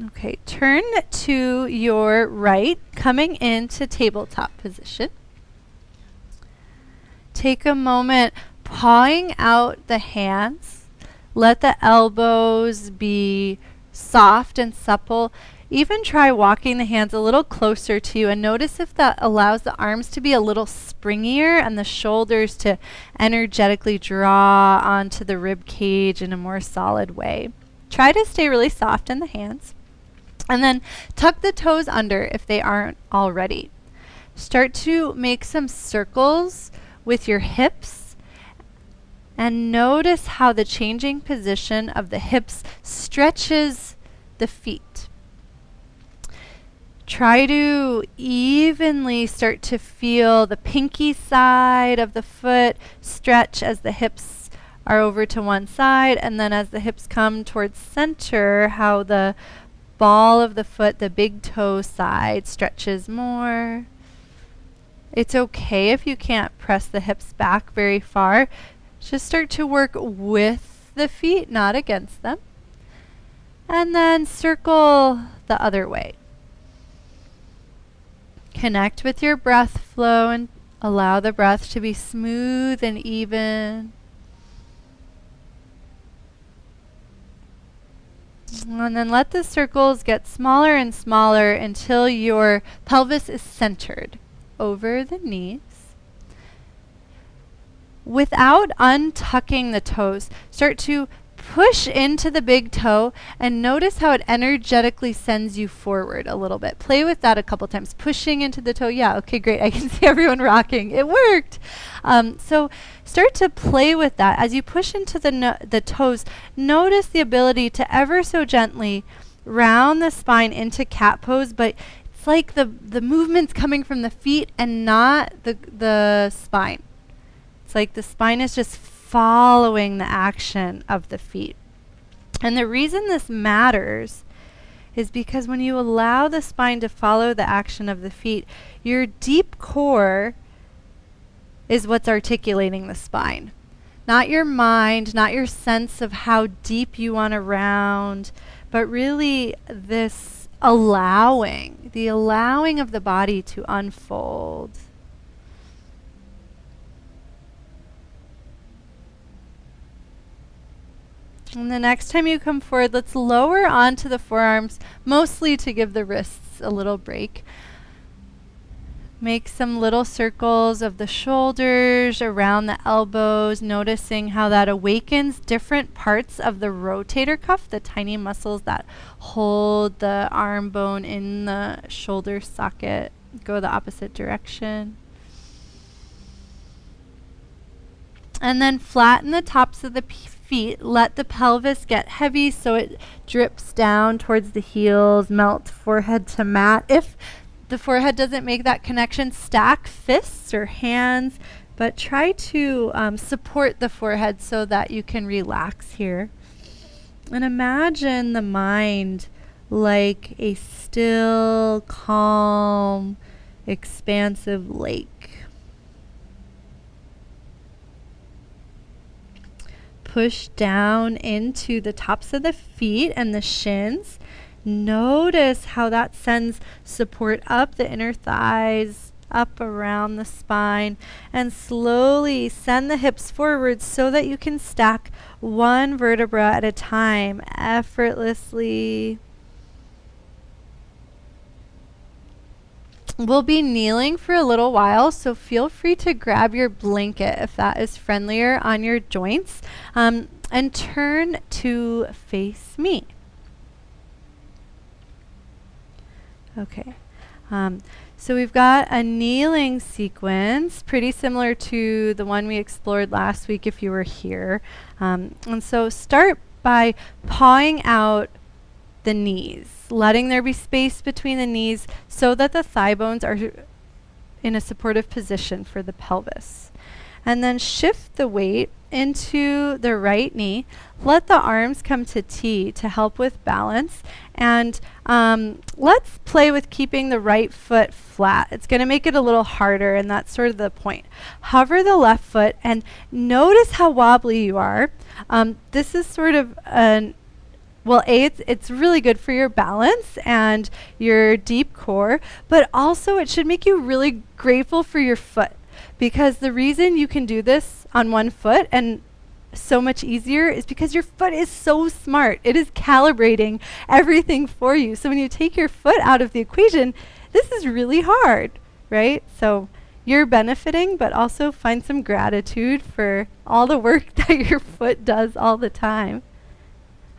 Okay, turn to your right, coming into tabletop position. Take a moment, pawing out the hands. Let the elbows be soft and supple. Even try walking the hands a little closer to you and notice if that allows the arms to be a little springier and the shoulders to energetically draw onto the rib cage in a more solid way. Try to stay really soft in the hands. And then tuck the toes under if they aren't already. Start to make some circles with your hips and notice how the changing position of the hips stretches the feet. Try to evenly start to feel the pinky side of the foot stretch as the hips are over to one side, and then as the hips come towards center, how the ball of the foot, the big toe side, stretches more. It's okay if you can't press the hips back very far. Just start to work with the feet, not against them. And then circle the other way. Connect with your breath flow and allow the breath to be smooth and even. And then let the circles get smaller and smaller until your pelvis is centered over the knees. Without untucking the toes, start to push into the big toe and notice how it energetically sends you forward a little bit. Play with that a couple times. Pushing into the toe. Yeah, okay, great. I can see everyone rocking. It worked. So start to play with that. As you push into the toes, notice the ability to ever so gently round the spine into cat pose, but it's like the movement's coming from the feet and not the spine. It's like the spine is just following the action of the feet. And the reason this matters is because when you allow the spine to follow the action of the feet, your deep core is what's articulating the spine. Not your mind, not your sense of how deep you want to round, but really this allowing, the allowing of the body to unfold. And the next time you come forward, let's lower onto the forearms, mostly to give the wrists a little break. Make some little circles of the shoulders around the elbows, noticing how that awakens different parts of the rotator cuff, the tiny muscles that hold the arm bone in the shoulder socket. Go the opposite direction. And then flatten the tops of the feet. Let the pelvis get heavy so it drips down towards the heels. Melt forehead to mat. If the forehead doesn't make that connection, stack fists or hands, but try to support the forehead so that you can relax here. And imagine the mind like a still, calm, expansive lake. Push down into the tops of the feet and the shins. Notice how that sends support up the inner thighs, up around the spine, and slowly send the hips forward so that you can stack one vertebra at a time, effortlessly. We'll be kneeling for a little while, so feel free to grab your blanket if that is friendlier on your joints, and turn to face me. Okay, so we've got a kneeling sequence, pretty similar to the one we explored last week if you were here. And so start by pawing out the knees, letting there be space between the knees so that the thigh bones are in a supportive position for the pelvis. And then shift the weight into the right knee. Let the arms come to T to help with balance. And let's play with keeping the right foot flat. It's going to make it a little harder, and that's sort of the point. Hover the left foot and notice how wobbly you are. This is sort of Well, it's really good for your balance and your deep core, but also it should make you really grateful for your foot, because the reason you can do this on one foot and so much easier is because your foot is so smart. It is calibrating everything for you. So when you take your foot out of the equation, this is really hard, right? So you're benefiting, but also find some gratitude for all the work that your foot does all the time.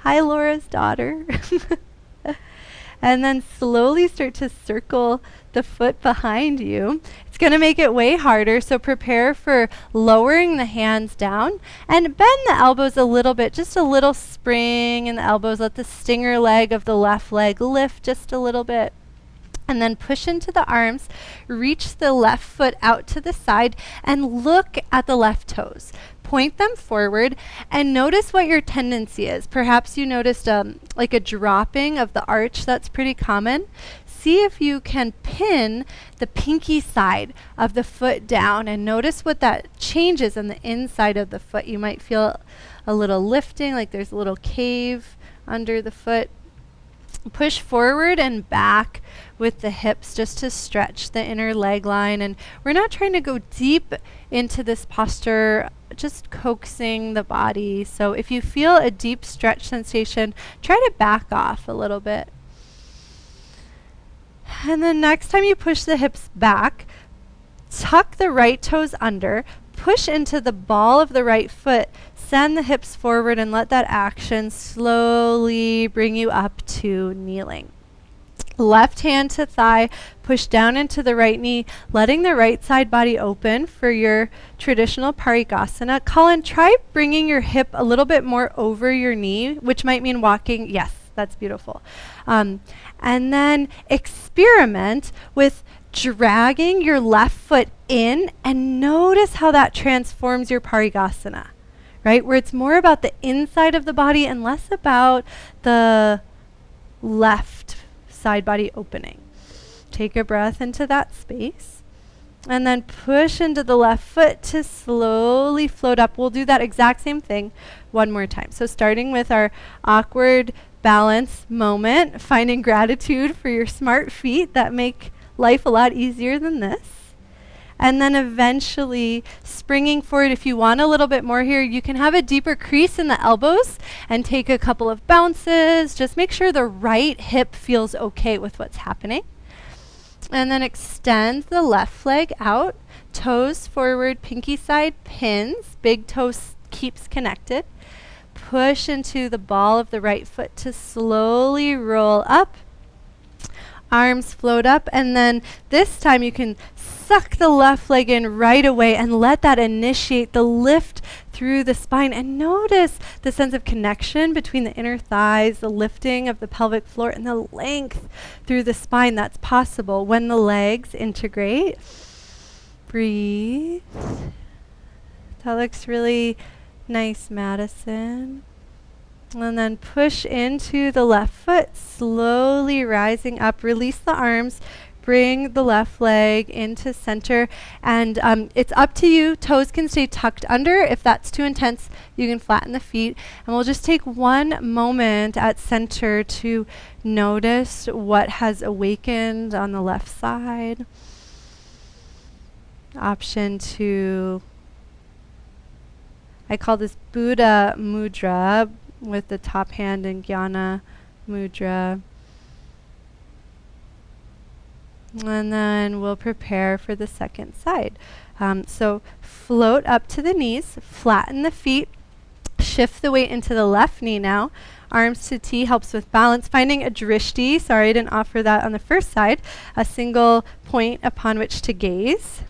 Hi, Laura's daughter. And then slowly start to circle the foot behind you. It's going to make it way harder, so prepare for lowering the hands down and bend the elbows a little bit, just a little spring in the elbows. Let the stinger leg of the left leg lift just a little bit. And then push into the arms, reach the left foot out to the side, and look at the left toes. Point them forward and notice what your tendency is. Perhaps you noticed like a dropping of the arch. That's pretty common. See if you can pin the pinky side of the foot down and notice what that changes on the inside of the foot. You might feel a little lifting, like there's a little cave under the foot. Push forward and back with the hips just to stretch the inner leg line. And we're not trying to go deep into this posture, just coaxing the body. So if you feel a deep stretch sensation, try to back off a little bit. And then next time you push the hips back, tuck the right toes under, push into the ball of the right foot, send the hips forward, and let that action slowly bring you up to kneeling. Left hand to thigh, push down into the right knee, letting the right side body open for your traditional Parigasana. Colin, try bringing your hip a little bit more over your knee, which might mean walking. Yes, that's beautiful. And then experiment with dragging your left foot in and notice how that transforms your Parigasana, right? Where it's more about the inside of the body and less about the left side body opening. Take a breath into that space and then push into the left foot to slowly float up. We'll do that exact same thing one more time. So starting with our awkward balance moment, finding gratitude for your smart feet that make life a lot easier than this. And then eventually springing forward. If you want a little bit more here, you can have a deeper crease in the elbows and take a couple of bounces. Just make sure the right hip feels okay with what's happening. And then extend the left leg out, toes forward, pinky side pins, big toe keeps connected. Push into the ball of the right foot to slowly roll up. Arms float up, and then this time you can suck the left leg in right away and let that initiate the lift through the spine. And notice the sense of connection between the inner thighs, the lifting of the pelvic floor, and the length through the spine that's possible when the legs integrate. Breathe. That looks really nice, Madison. And then push into the left foot, slowly rising up. Release the arms. Bring the left leg into center. And it's up to you. Toes can stay tucked under. If that's too intense, you can flatten the feet. And we'll just take one moment at center to notice what has awakened on the left side. Option 2. I call this Buddha Mudra, with the top hand in Jnana Mudra. And then we'll prepare for the second side. So float up to the knees, flatten the feet, shift the weight into the left knee now. Arms to T helps with balance. Finding a drishti, sorry I didn't offer that on the first side, a single point upon which to gaze.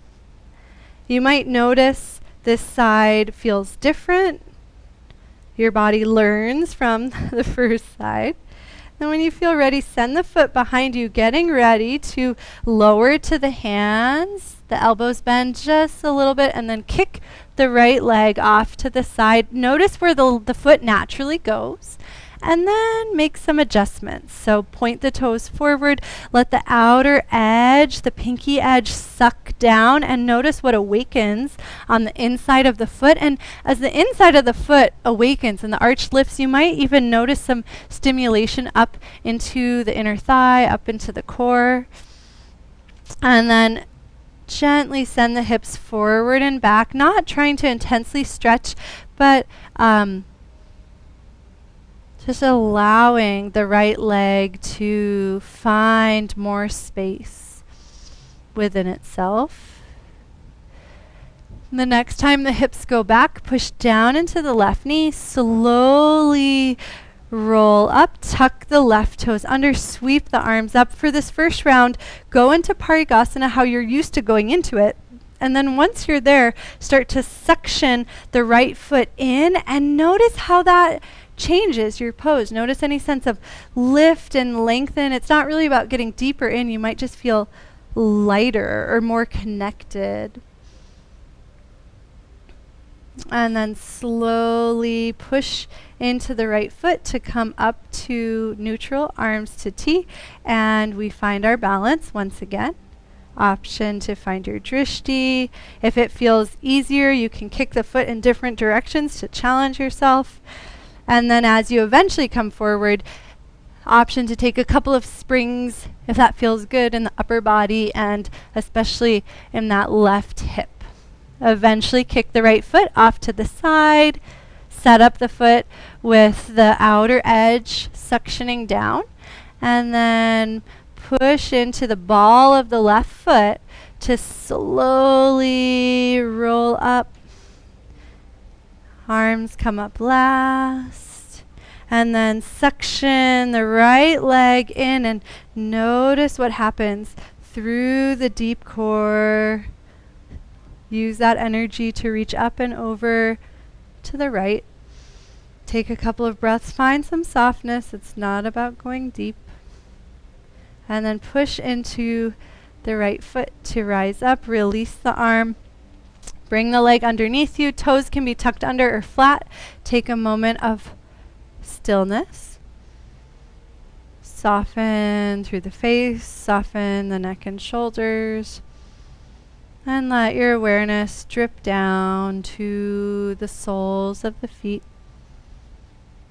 You might notice this side feels different. Your body learns from the first side. Then when you feel ready, send the foot behind you, getting ready to lower to the hands. The elbows bend just a little bit, and then kick the right leg off to the side. Notice where the foot naturally goes. and then make some adjustments. So point the toes forward, let the outer edge, the pinky edge, suck down, and notice what awakens on the inside of the foot. And as the inside of the foot awakens and the arch lifts, you might even notice some stimulation up into the inner thigh, up into the core. And then gently send the hips forward and back, not trying to intensely stretch, but just allowing the right leg to find more space within itself. The next time the hips go back, push down into the left knee, slowly roll up, tuck the left toes under, sweep the arms up. For this first round, go into Parigasana how you're used to going into it. And then once you're there, start to suction the right foot in and notice how that changes your pose. Notice any sense of lift and lengthen. It's not really about getting deeper in. You might just feel lighter or more connected. And then slowly push into the right foot to come up to neutral, arms to T, and we find our balance once again. Option to find your drishti. If it feels easier, you can kick the foot in different directions to challenge yourself. And then as you eventually come forward, option to take a couple of springs if that feels good in the upper body and especially in that left hip. Eventually kick the right foot off to the side, set up the foot with the outer edge suctioning down, and then push into the ball of the left foot to slowly roll up. Arms come up last, and then suction the right leg in and notice what happens through the deep core. Use that energy to reach up and over to the right. Take a couple of breaths, find some softness. It's not about going deep. And then push into the right foot to rise up. Release the arm. Bring the leg underneath you. Toes can be tucked under or flat. Take a moment of stillness. Soften through the face. Soften the neck and shoulders. And let your awareness drip down to the soles of the feet.